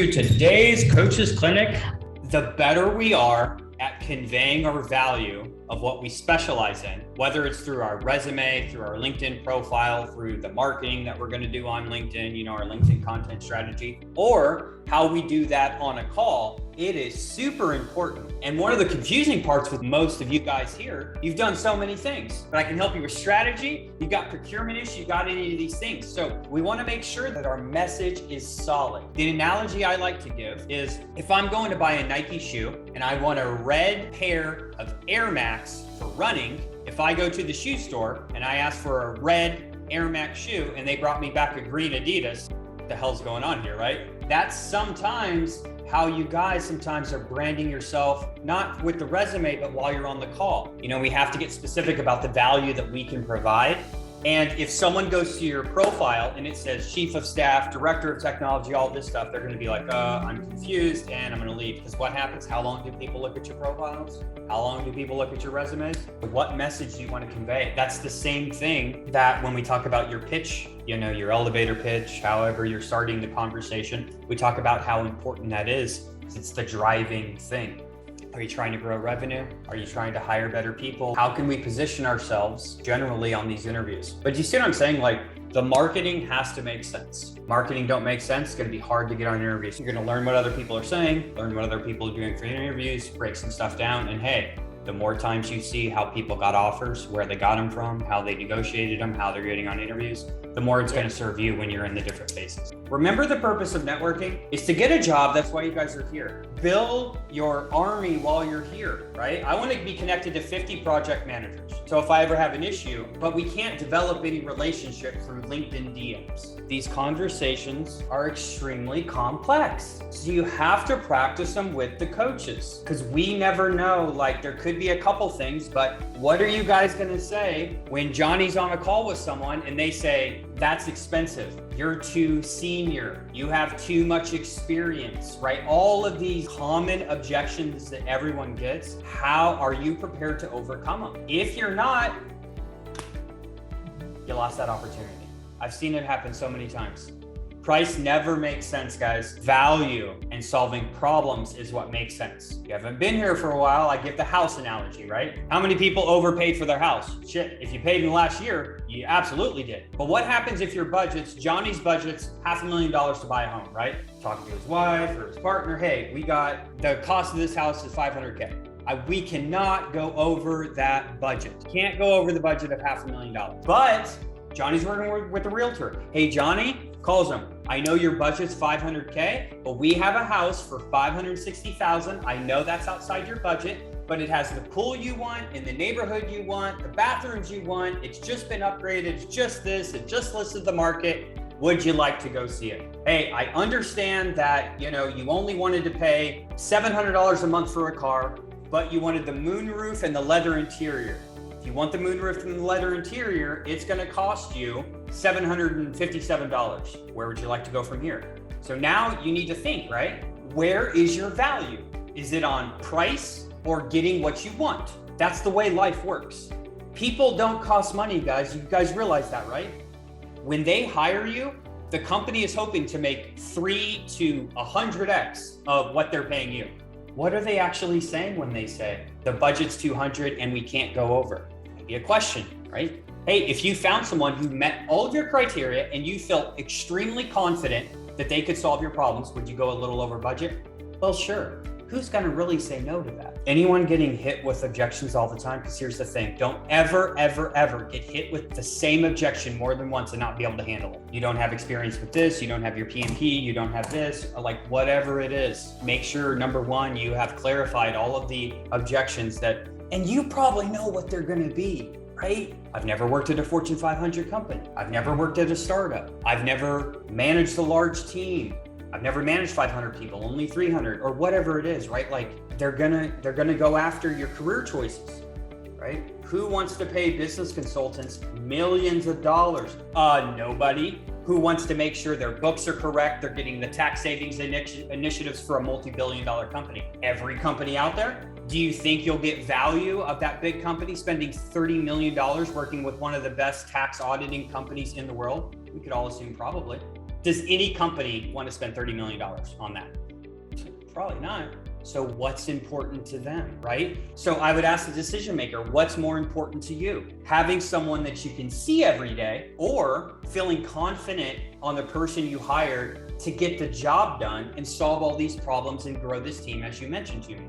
to today's Coaches Clinic. The better we are at conveying our value of what we specialize in, whether it's through our resume, through our LinkedIn profile, through the marketing that we're going to do on LinkedIn, our LinkedIn content strategy, or how we do that on a call, it is super important. And one of the confusing parts with most of you guys here, you've done so many things, but I can help you with strategy. You got procurement issues, you got any of these things. So we want to make sure that our message is solid. The analogy I like to give is if I'm going to buy a Nike shoe and I want a red pair of Air Max for running, if I go to the shoe store and I ask for a red Air Max shoe and they brought me back a green Adidas, what the hell's going on here, right? That's sometimes how you guys sometimes are branding yourself, not with the resume, but while you're on the call. We have to get specific about the value that we can provide. And if someone goes to your profile and it says chief of staff, director of technology, all this stuff, they're going to be like, I'm confused and I'm going to leave. Because what happens? How long do people look at your profiles? How long do people look at your resumes? What message do you want to convey? That's the same thing that when we talk about your pitch, your elevator pitch, however you're starting the conversation, we talk about how important that is. It's the driving thing. Are you trying to grow revenue? Are you trying to hire better people? How can we position ourselves generally on these interviews? But you see what I'm saying? The marketing has to make sense. Marketing don't make sense, it's gonna be hard to get on interviews. You're gonna learn what other people are saying, learn what other people are doing for interviews, break some stuff down, and hey, the more times you see how people got offers, where they got them from, how they negotiated them, how they're getting on interviews, the more it's going to serve you when you're in the different phases. Remember, the purpose of networking is to get a job. That's why you guys are here. Build your army while you're here, right? I want to be connected to 50 project managers. So if I ever have an issue, but we can't develop any relationship through LinkedIn DMs. These conversations are extremely complex. So you have to practice them with the coaches because we never know, there could be a couple things, but what are you guys going to say when Johnny's on a call with someone and they say, that's expensive, you're too senior, you have too much experience, right? All of these common objections that everyone gets, how are you prepared to overcome them? If you're not, you lost that opportunity. I've seen it happen so many times. Price never makes sense, guys. Value and solving problems is what makes sense. You haven't been here for a while, I give the house analogy, right? How many people overpaid for their house? Shit, if you paid in the last year, you absolutely did. But what happens if your Johnny's budget's $500,000 to buy a home, right? Talking to his wife or his partner, hey, we got the cost of this house is $500K. We cannot go over that budget. Can't go over the budget of $500,000. But Johnny's working with a realtor. Hey, Johnny, calls him. I know your budget's $500K, but we have a house for $560,000. I know that's outside your budget, but it has the pool you want, in the neighborhood you want, the bathrooms you want. It's just been upgraded. It's just this. It just listed the market. Would you like to go see it? Hey, I understand that, you only wanted to pay $700 a month for a car, but you wanted the moonroof and the leather interior. If you want the moonroof and the leather interior, it's going to cost you $757. Where would you like to go from here? So now you need to think, right? Where is your value? Is it on price or getting what you want? That's the way life works. People don't cost money, guys. You guys realize that, right? When they hire you, the company is hoping to make 3 to 100x of what they're paying you. What are they actually saying when they say the budget's 200 and we can't go over? Maybe a question, right? Hey, if you found someone who met all of your criteria and you felt extremely confident that they could solve your problems, would you go a little over budget? Well, sure. Who's going to really say no to that? Anyone getting hit with objections all the time? Because here's the thing, don't ever, ever, ever get hit with the same objection more than once and not be able to handle it. You don't have experience with this, you don't have your PMP, you don't have this, whatever it is. Make sure, number one, you have clarified all of the objections and you probably know what they're going to be, right? I've never worked at a Fortune 500 company. I've never worked at a startup. I've never managed a large team. I've never managed 500 people, only 300 or whatever it is, right? They're gonna go after your career choices, right? Who wants to pay business consultants millions of dollars? Nobody. Who wants to make sure their books are correct? They're getting the tax savings initiatives for a multi-billion-dollar company. Every company out there. Do you think you'll get value of that big company spending $30 million working with one of the best tax auditing companies in the world? We could all assume probably. Does any company want to spend $30 million on that? Probably not. So what's important to them, right? So I would ask the decision maker, what's more important to you? Having someone that you can see every day, or feeling confident on the person you hired to get the job done and solve all these problems and grow this team as you mentioned to me?